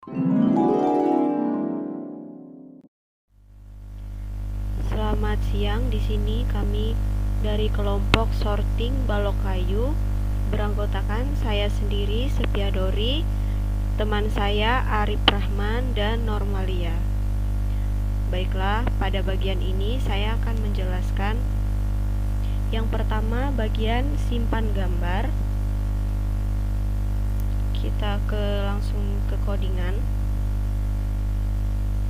Selamat siang, di sini kami dari kelompok sorting balok kayu beranggotakan saya sendiri, Sepia Dori, teman saya Arif Rahman dan Normalia. Baiklah, pada bagian ini saya akan menjelaskan yang pertama bagian simpan gambar. Kita langsung ke codingan.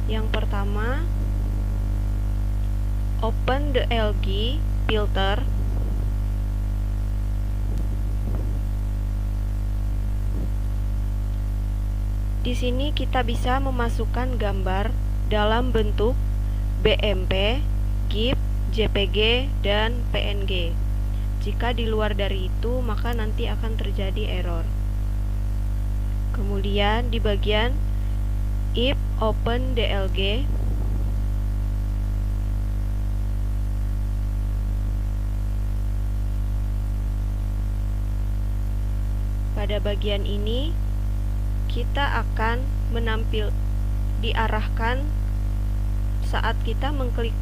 Yang pertama, open the algae filter. Di sini kita bisa memasukkan gambar dalam bentuk BMP, GIF, JPG, dan PNG. Jika di luar dari itu, maka nanti akan terjadi error. Kemudian di bagian if open DLG, pada bagian ini kita akan diarahkan saat kita mengklik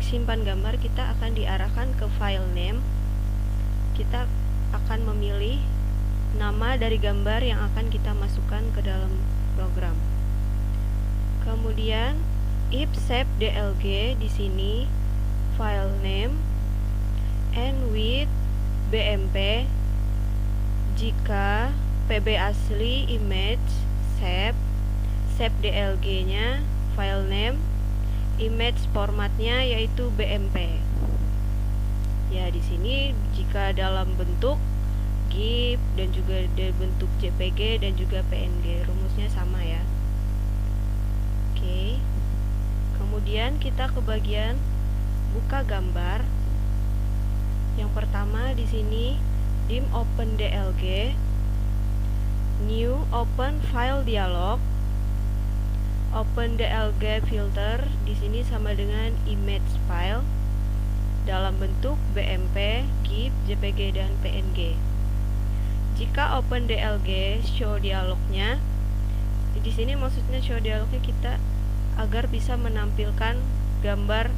simpan gambar, kita akan diarahkan ke file name. Kita akan memilih nama dari gambar yang akan kita masukkan ke dalam program. Kemudian if save DLG, di sini file name and with BMP. Jika PB asli image save DLG nya file name, image formatnya yaitu BMP. Ya, di sini jika dalam bentuk GIF dan juga dari bentuk JPG dan juga PNG, rumusnya sama ya. Oke. Kemudian kita ke bagian buka gambar. Yang pertama di sini dim open DLG, new open file dialog, open DLG filter. Di sini sama dengan image file dalam bentuk BMP, GIF, JPG, dan PNG. Jika open DLG show dialognya, di sini maksudnya show dialognya kita agar bisa menampilkan gambar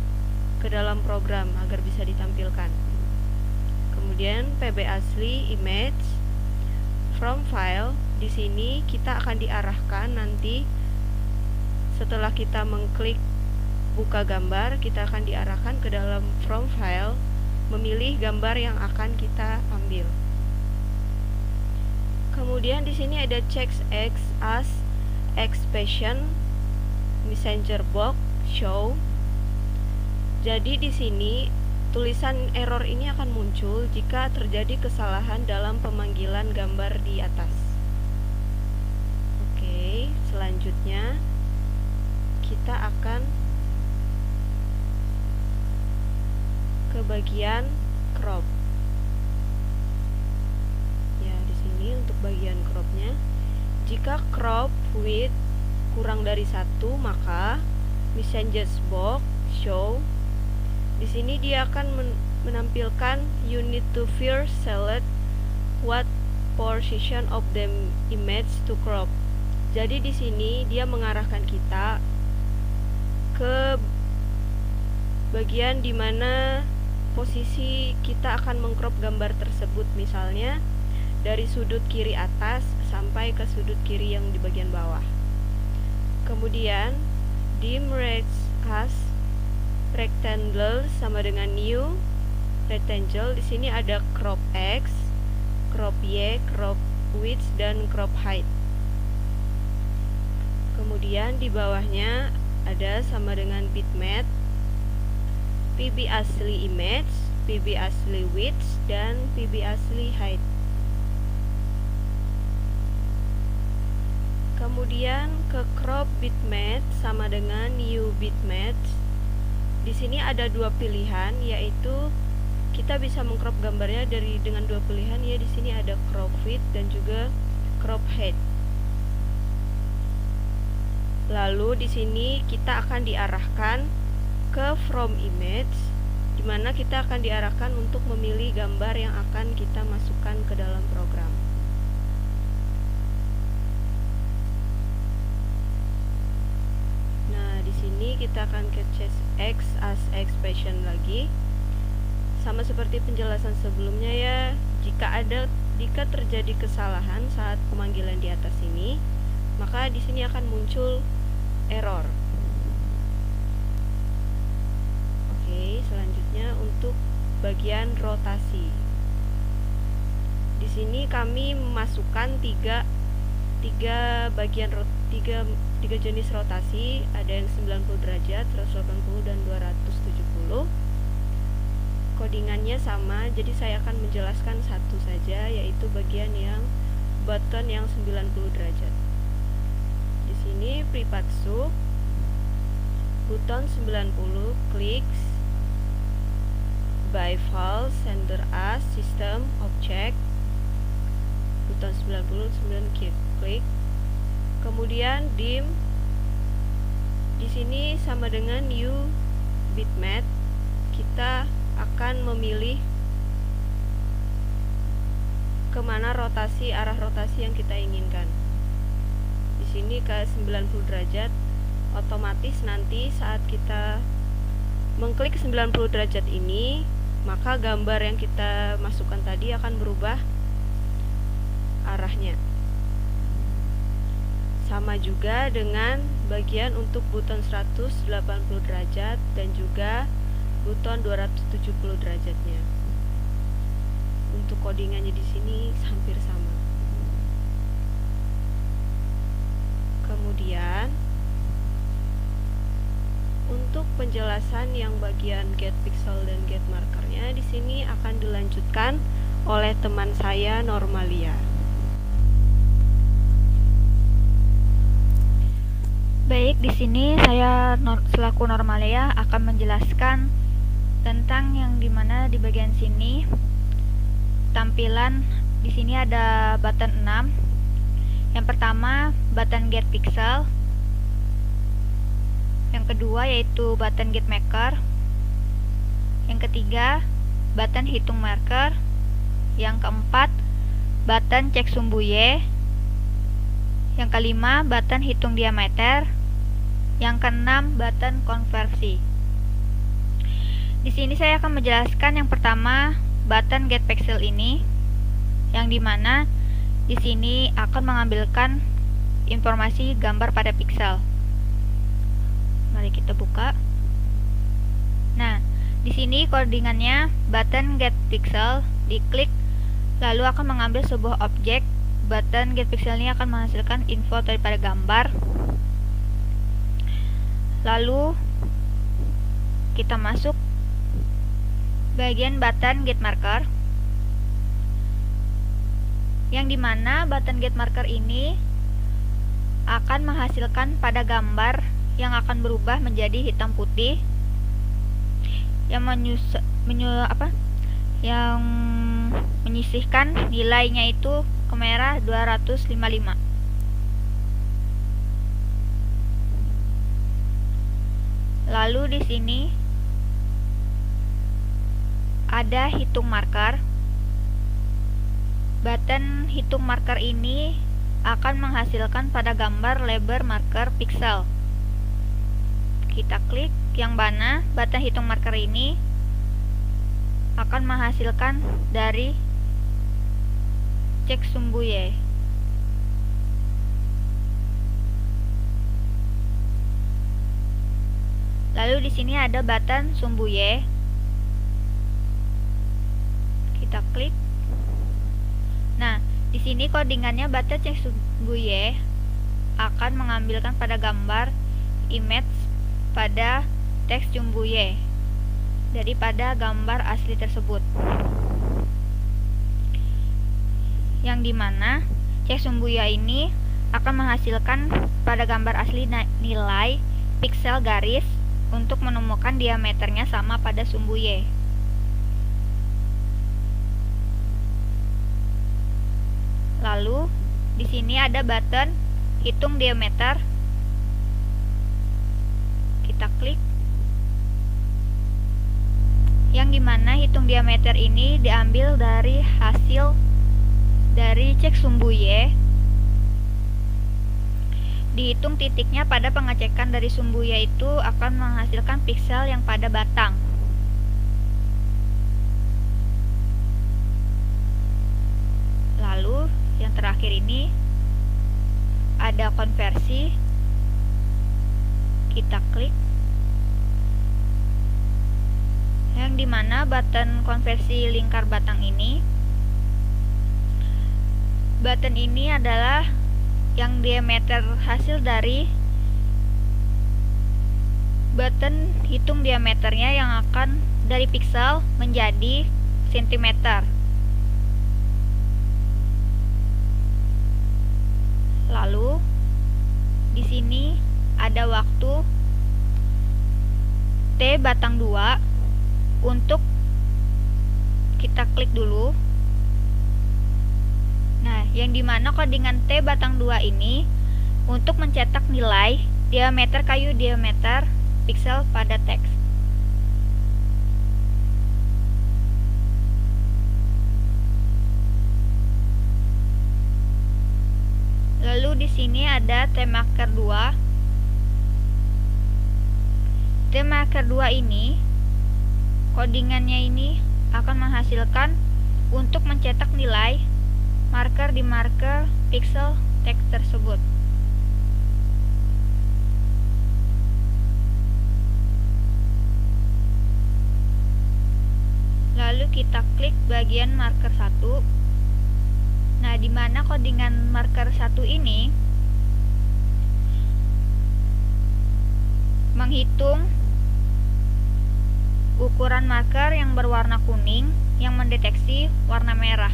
ke dalam program agar bisa ditampilkan. Kemudian PB asli image from file, di sini kita akan diarahkan nanti setelah kita mengklik buka gambar, kita akan diarahkan ke dalam from file, memilih gambar yang akan kita ambil. Kemudian di sini ada check X as expression messenger box show. Jadi di sini tulisan error ini akan muncul jika terjadi kesalahan dalam pemanggilan gambar di atas. Oke, selanjutnya kita akan ke bagian crop. Ya, di sini untuk bagian cropnya, jika crop width kurang dari 1, maka messenger box show. Di sini dia akan menampilkan you need to first select what portion of the image to crop. Jadi di sini dia mengarahkan kita ke bagian dimana posisi kita akan mengcrop gambar tersebut, misalnya dari sudut kiri atas sampai ke sudut kiri yang di bagian bawah. Kemudian dim range as rectangle sama dengan new rectangle. Di sini ada crop X, crop Y, crop width, dan crop height. Kemudian di bawahnya ada sama dengan bitmap, PB asli image, PB asli width, dan PB asli height. Kemudian ke crop bitmap sama dengan new bitmap. Di sini ada dua pilihan, yaitu kita bisa mengcrop gambarnya dengan dua pilihan ya. Di sini ada crop width dan juga crop height. Lalu di sini kita akan diarahkan ke from image, di mana kita akan diarahkan untuk memilih gambar yang akan kita masukkan ke dalam program. kita akan capture X as expression lagi. Sama seperti penjelasan sebelumnya ya, jika terjadi kesalahan saat pemanggilan di atas ini, maka di sini akan muncul error. Oke, selanjutnya untuk bagian rotasi. Di sini kami memasukkan tiga jenis rotasi, ada yang 90 derajat, 180 dan 270. Codingannya sama, jadi saya akan menjelaskan satu saja, yaitu bagian yang button yang 90 derajat. Di sini prepared sub, button 90 clicks, by file sender as system object, button 99 klik. Kemudian dim di sini sama dengan new bitmap. Kita akan memilih kemana arah rotasi yang kita inginkan. Di sini ke 90 derajat. Otomatis nanti saat kita mengklik 90 derajat ini, maka gambar yang kita masukkan tadi akan berubah arahnya. Sama juga dengan bagian untuk button 180 derajat dan juga button 270 derajatnya. Untuk codingannya di sini hampir sama. Kemudian untuk penjelasan yang bagian get pixel dan get markernya di sini akan dilanjutkan oleh teman saya Normalia. Baik, di sini saya selaku Normalia akan menjelaskan tentang yang dimana di bagian sini tampilan di sini ada button 6. Yang pertama button get pixel, yang kedua yaitu button get marker, yang ketiga button hitung marker, yang keempat button cek sumbu Y, yang kelima button hitung diameter, yang keenam button konversi. Di sini saya akan menjelaskan yang pertama button get pixel ini, yang dimana di sini akan mengambilkan informasi gambar pada pixel. Mari kita buka. Nah, di sini codingannya button get pixel, diklik lalu akan mengambil sebuah objek. Button get pixel ini akan menghasilkan info daripada gambar. Lalu kita masuk bagian button get marker, yang dimana button get marker ini akan menghasilkan pada gambar yang akan berubah menjadi hitam putih, yang menyisihkan nilainya itu ke merah 255. Lalu di sini ada hitung marker. Button hitung marker ini akan menghasilkan pada gambar lebar marker pixel. Kita klik yang mana button hitung marker ini akan menghasilkan dari cek sumbu Y. Lalu di sini ada button sumbu Y. Kita klik. Nah, di sini codingannya button cek sumbu Y akan mengambilkan pada gambar image pada teks sumbu Y daripada gambar asli tersebut, yang dimana cek sumbu Y ini akan menghasilkan pada gambar asli nilai pixel garis untuk menemukan diameternya sama pada sumbu Y. Lalu di sini ada button hitung diameter. Kita klik, yang dimana hitung diameter ini diambil dari hasil dari cek sumbu Y, dihitung titiknya pada pengecekan dari sumbu, yaitu akan menghasilkan piksel yang pada batang. Lalu yang terakhir ini ada konversi. Kita klik, yang dimana button konversi lingkar batang ini, button ini adalah yang diameter hasil dari button hitung diameternya yang akan dari piksel menjadi sentimeter. Lalu di sini ada waktu T batang 2 untuk kita klik dulu. Nah, yang dimana codingan T batang 2 ini untuk mencetak nilai diameter kayu diameter piksel pada teks. Lalu di sini ada T marker 2. T marker 2 ini codingannya ini akan menghasilkan untuk mencetak nilai marker di marker pixel teks tersebut. Lalu kita klik bagian marker 1. Nah, di mana codingan marker 1 ini menghitung ukuran marker yang berwarna kuning yang mendeteksi warna merah.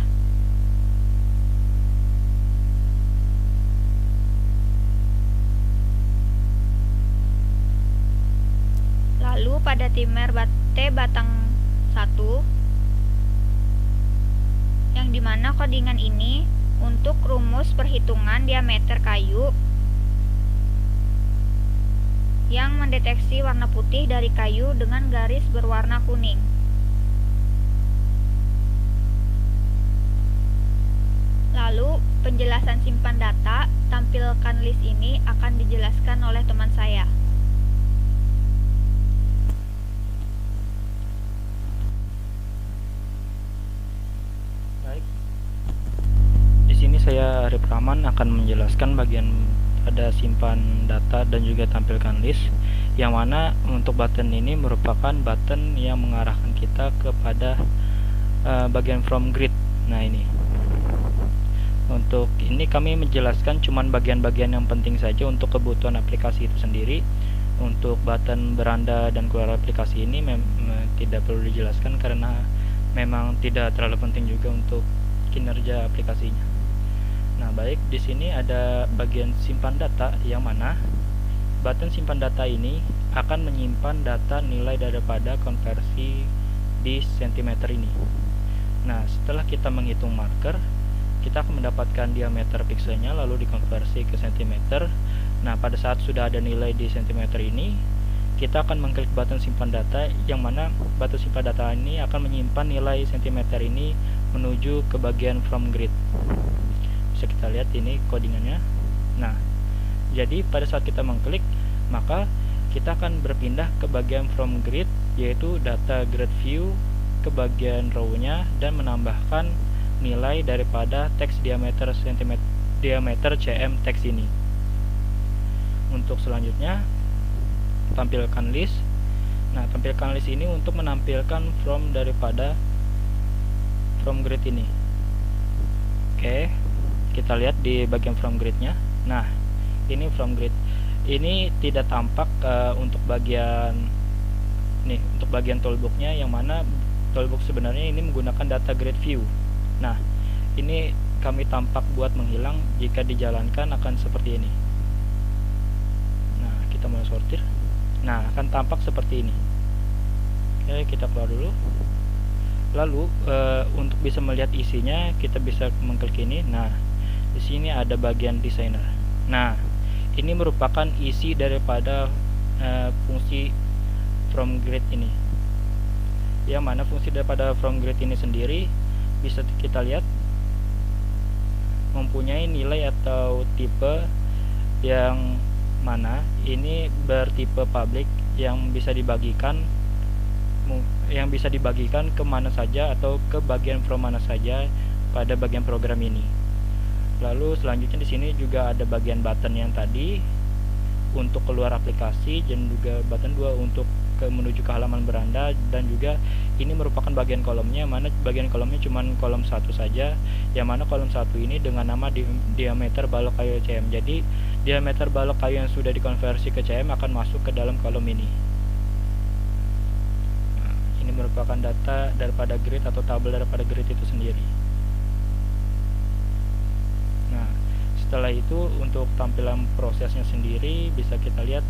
Lalu pada timer T batang 1, yang dimana codingan ini untuk rumus perhitungan diameter kayu yang mendeteksi warna putih dari kayu dengan garis berwarna kuning. Lalu penjelasan simpan data, tampilkan list ini akan dijelaskan oleh teman saya. Baik. Di sini saya Arif Rahman akan menjelaskan bagian ada simpan data dan juga tampilkan list, yang mana untuk button ini merupakan button yang mengarahkan kita kepada bagian from grid. Nah, ini untuk ini kami menjelaskan cuman bagian-bagian yang penting saja untuk kebutuhan aplikasi itu sendiri. Untuk button beranda dan keluar aplikasi ini tidak perlu dijelaskan karena memang tidak terlalu penting juga untuk kinerja aplikasinya. Nah, baik, di sini ada bagian simpan data, yang mana button simpan data ini akan menyimpan data nilai daripada konversi di sentimeter ini. Nah, setelah kita menghitung marker, kita akan mendapatkan diameter pikselnya lalu dikonversi ke sentimeter. Nah, pada saat sudah ada nilai di sentimeter ini, kita akan mengklik button simpan data, yang mana button simpan data ini akan menyimpan nilai sentimeter ini menuju ke bagian from grid. Bisa kita lihat ini codingannya. Nah, jadi pada saat kita mengklik, maka kita akan berpindah ke bagian from grid, yaitu data grid view, ke bagian row-nya dan menambahkan nilai daripada teks diameter cm teks ini. Untuk selanjutnya, tampilkan list. Nah, tampilkan list ini untuk menampilkan from daripada from grid ini. Oke, kita lihat di bagian from grid-nya. Nah, ini from grid. Ini tidak tampak untuk bagian nih, untuk bagian toolbox-nya, yang mana toolbox sebenarnya ini menggunakan data grid view. Nah, ini kami tampak buat menghilang. Jika dijalankan akan seperti ini. Nah, kita mau sortir. Nah, akan tampak seperti ini. Oke, kita keluar dulu. Lalu untuk bisa melihat isinya, kita bisa mengklik ini. Nah, di sini ada bagian designer. Nah, ini merupakan isi daripada fungsi from grid ini. Yang mana fungsi daripada from grid ini sendiri bisa kita lihat mempunyai nilai atau tipe yang mana ini bertipe public yang bisa dibagikan kemana saja atau ke bagian from mana saja pada bagian program ini. Lalu selanjutnya di sini juga ada bagian button yang tadi untuk keluar aplikasi, dan juga button 2 untuk menuju ke halaman beranda, dan juga ini merupakan bagian kolomnya, mana bagian kolomnya cuma kolom 1 saja, yang mana kolom 1 ini dengan nama diameter balok kayu CM. Jadi diameter balok kayu yang sudah dikonversi ke CM akan masuk ke dalam kolom ini. Nah, ini merupakan data daripada grid atau tabel daripada grid itu sendiri. Nah, setelah itu untuk tampilan prosesnya sendiri bisa kita lihat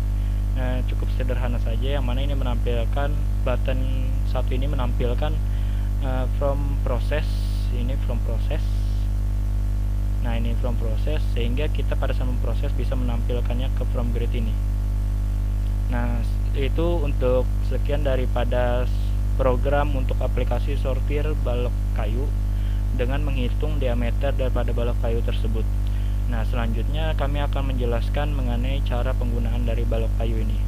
cukup sederhana saja, yang mana ini menampilkan button 1 ini menampilkan from process, ini from process. Nah, ini from process, sehingga kita pada saat memproses bisa menampilkannya ke from grid ini. Nah, itu untuk sekian daripada program untuk aplikasi sortir balok kayu dengan menghitung diameter daripada balok kayu tersebut. Nah, selanjutnya kami akan menjelaskan mengenai cara penggunaan dari balok kayu ini.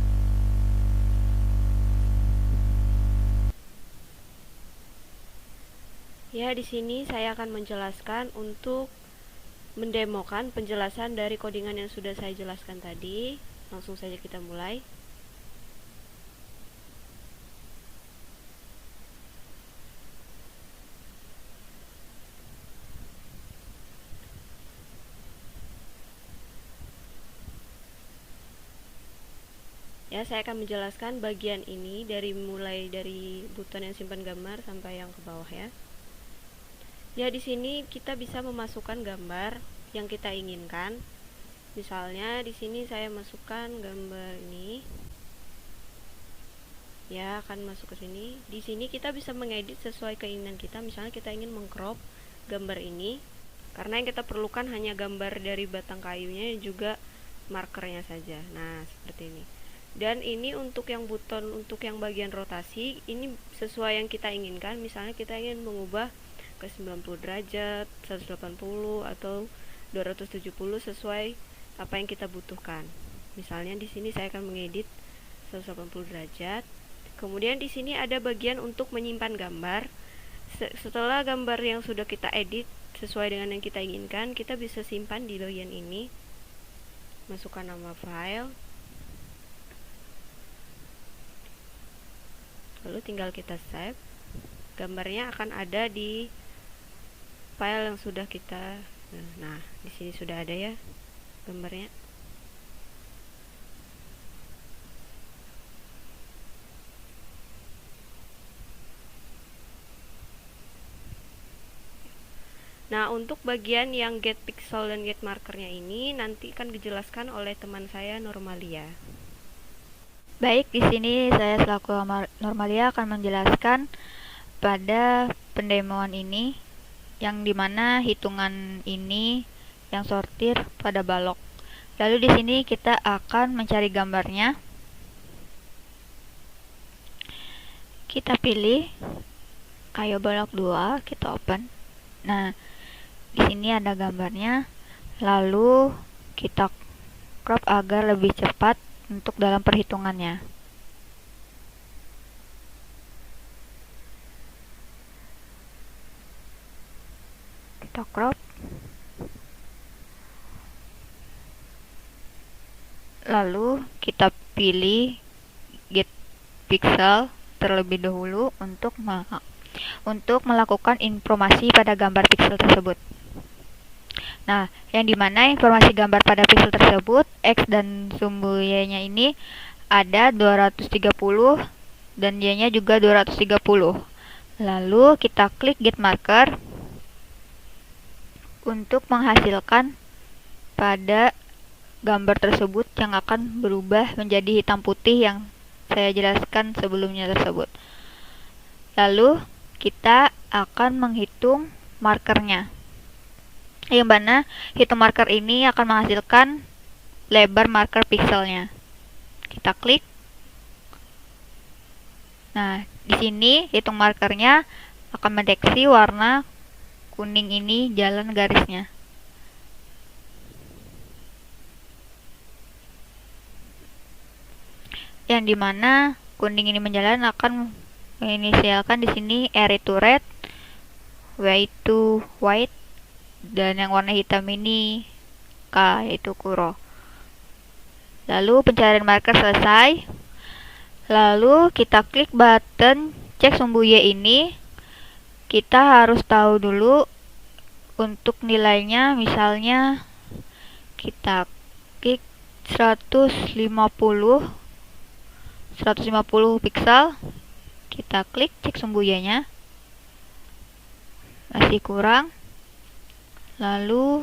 Ya, di sini saya akan menjelaskan untuk mendemokan penjelasan dari codingan yang sudah saya jelaskan tadi. Langsung saja kita mulai. Ya, saya akan menjelaskan bagian ini mulai dari button yang simpan gambar sampai yang ke bawah ya. Ya, di sini kita bisa memasukkan gambar yang kita inginkan. Misalnya di sini saya masukkan gambar ini. Ya, akan masuk ke sini. Di sini kita bisa mengedit sesuai keinginan kita. Misalnya kita ingin mengcrop gambar ini, karena yang kita perlukan hanya gambar dari batang kayunya dan juga markernya saja. Nah, seperti ini. Dan ini untuk yang button, untuk yang bagian rotasi, ini sesuai yang kita inginkan. Misalnya kita ingin mengubah ke 90 derajat, 180 atau 270 sesuai apa yang kita butuhkan. Misalnya di sini saya akan mengedit 180 derajat. Kemudian di sini ada bagian untuk menyimpan gambar. Setelah gambar yang sudah kita edit sesuai dengan yang kita inginkan, kita bisa simpan di bagian ini. Masukkan nama file. Lalu tinggal kita save. Gambarnya akan ada di file yang sudah kita. Nah, di sini sudah ada ya gambarnya. Nah, untuk bagian yang get pixel dan get markernya ini nanti akan dijelaskan oleh teman saya Normalia. Baik, di sini saya selaku Normalia akan menjelaskan pada pendemoan ini, yang dimana hitungan ini yang sortir pada balok. Lalu di sini kita akan mencari gambarnya. Kita pilih kayu balok 2, kita open. Nah, di sini ada gambarnya. Lalu kita crop agar lebih cepat untuk dalam perhitungannya. Kita crop. Lalu kita pilih get pixel terlebih dahulu untuk melakukan informasi pada gambar pixel tersebut. Nah, yang dimana informasi gambar pada pixel tersebut, X dan sumbu Y-nya ini ada 230 dan Y-nya juga 230. Lalu kita klik get marker untuk menghasilkan pada gambar tersebut yang akan berubah menjadi hitam putih yang saya jelaskan sebelumnya tersebut. Lalu kita akan menghitung markernya, yang mana hitung marker ini akan menghasilkan lebar marker pixelnya. Kita klik. Nah, di sini hitung markernya akan mendeteksi warna kuning ini jalan garisnya. yang dimana kuning ini menjalan akan menginisialkan di sini R itu red, W itu white, dan yang warna hitam ini K yaitu Kuro. Lalu pencarian marker selesai. Lalu kita klik button cek sumbu Y ini. Kita harus tahu dulu untuk nilainya, misalnya kita klik 150 pixel. Kita klik cek sumbu Y-nya. Masih kurang. Lalu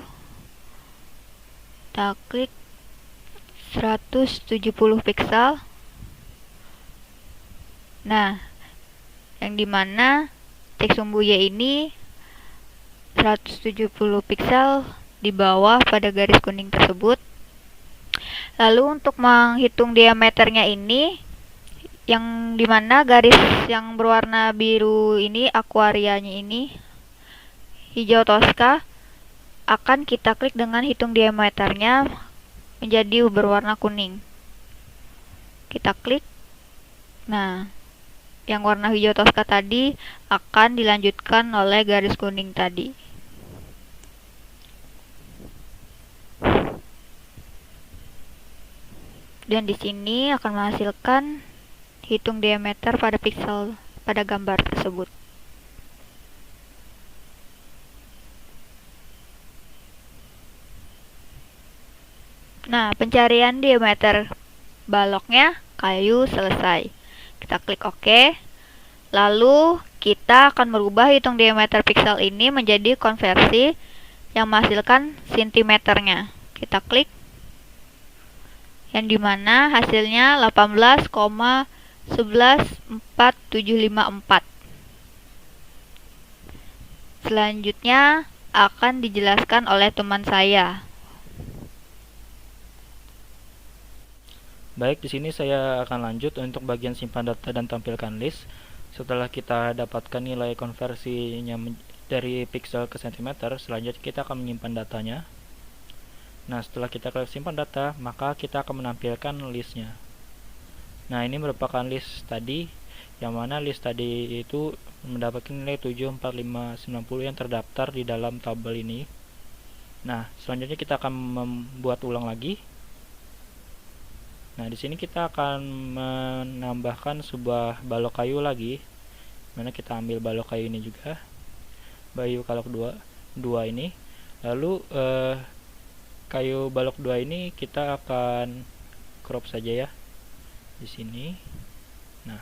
kita klik 170 pixel. Nah, yang dimana cek sumbu Y ini 170 pixel di bawah pada garis kuning tersebut. Lalu untuk menghitung diameternya ini, yang dimana garis yang berwarna biru ini, akuarianya ini, hijau Tosca, akan kita klik dengan hitung diameternya menjadi berwarna kuning. Kita klik. Nah, yang warna hijau Tosca tadi akan dilanjutkan oleh garis kuning tadi. Dan di sini akan menghasilkan hitung diameter pada pixel pada gambar tersebut. Nah, pencarian diameter baloknya kayu selesai. Kita klik OK. Lalu kita akan merubah hitung diameter pixel ini menjadi konversi yang menghasilkan sentimeternya. Kita klik. Yang dimana hasilnya 18,114754. Selanjutnya akan dijelaskan oleh teman saya. Baik, di sini saya akan lanjut untuk bagian simpan data dan tampilkan list. Setelah kita dapatkan nilai konversinya dari pixel ke cm, selanjutnya kita akan menyimpan datanya. Nah, setelah kita klik simpan data, maka kita akan menampilkan listnya. Nah, ini merupakan list tadi, yang mana list tadi itu mendapatkan nilai 74590 yang terdaftar di dalam tabel ini. Nah, selanjutnya kita akan membuat ulang lagi. Nah, di sini kita akan menambahkan sebuah balok kayu lagi. Mana kita ambil balok kayu ini juga. Kayu balok 2 ini. Lalu kayu balok 2 ini kita akan crop saja ya. Di sini. Nah,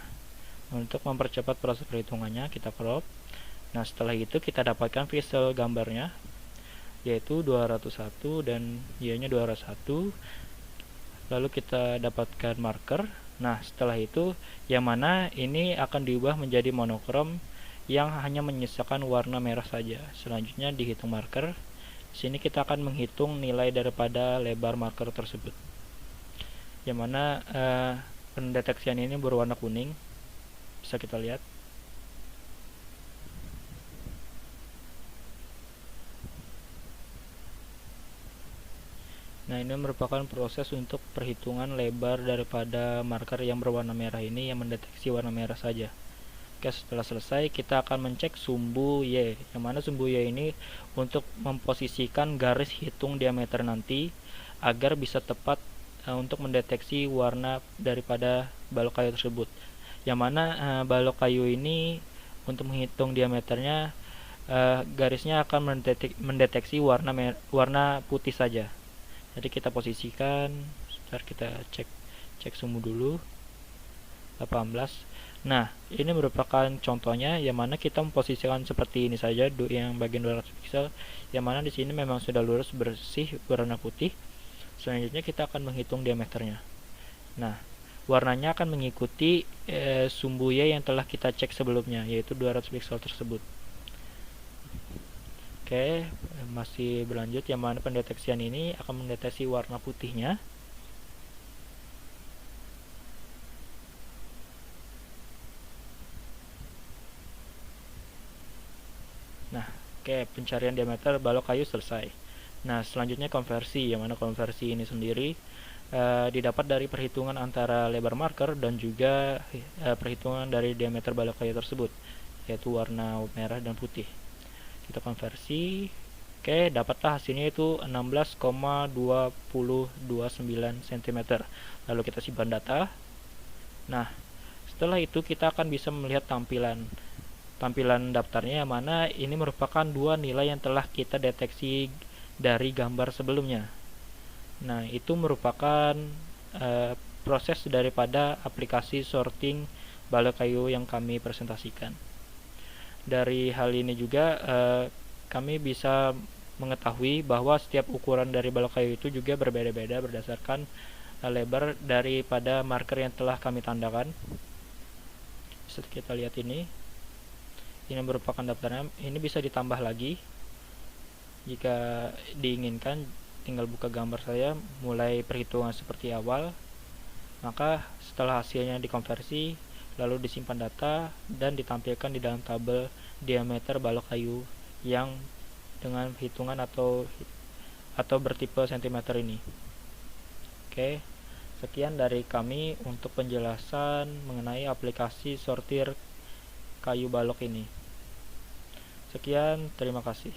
untuk mempercepat proses perhitungannya kita crop. Nah, setelah itu kita dapatkan pixel gambarnya, yaitu 201 dan Y-nya 201. Lalu kita dapatkan marker. Nah, setelah itu yang mana ini akan diubah menjadi monokrom yang hanya menyisakan warna merah saja. Selanjutnya dihitung marker. Di sini kita akan menghitung nilai daripada lebar marker tersebut. Yang mana pendeteksian ini berwarna kuning. Bisa kita lihat. Nah, ini merupakan proses untuk perhitungan lebar daripada marker yang berwarna merah ini yang mendeteksi warna merah saja. Oke, setelah selesai kita akan mencek sumbu Y, yang mana sumbu Y ini untuk memposisikan garis hitung diameter nanti agar bisa tepat untuk mendeteksi warna daripada balok kayu tersebut. Yang mana balok kayu ini untuk menghitung diameternya garisnya akan mendeteksi warna putih saja. Jadi kita posisikan, sebentar kita cek sumbu dulu 18. Nah, ini merupakan contohnya yang mana kita memposisikan seperti ini saja yang bagian 200 pixel, yang mana di sini memang sudah lurus bersih warna putih. Selanjutnya kita akan menghitung diameternya. Nah, warnanya akan mengikuti sumbu Y yang telah kita cek sebelumnya, yaitu 200 pixel tersebut. Oke, masih berlanjut, yang mana pendeteksian ini akan mendeteksi warna putihnya. Nah, oke, pencarian diameter balok kayu selesai. Nah, selanjutnya konversi, yang mana konversi ini sendiri didapat dari perhitungan antara lebar marker dan juga perhitungan dari diameter balok kayu tersebut, yaitu warna merah dan putih. Kita konversi, oke, dapatlah hasilnya itu 16,2029 cm. Lalu kita simpan data. Nah, setelah itu kita akan bisa melihat tampilan daftarnya, yang mana ini merupakan dua nilai yang telah kita deteksi dari gambar sebelumnya. Nah, itu merupakan proses daripada aplikasi sorting balok kayu yang kami presentasikan. Dari hal ini juga kami bisa mengetahui bahwa setiap ukuran dari balok kayu itu juga berbeda-beda berdasarkan lebar daripada marker yang telah kami tandakan. Bisa kita lihat ini merupakan daftarnya. Ini bisa ditambah lagi jika diinginkan. Tinggal buka gambar saya, mulai perhitungan seperti awal, maka setelah hasilnya dikonversi, lalu disimpan data dan ditampilkan di dalam tabel diameter balok kayu yang dengan hitungan atau bertipe cm ini. Oke, sekian dari kami untuk penjelasan mengenai aplikasi sortir kayu balok ini. Sekian, terima kasih.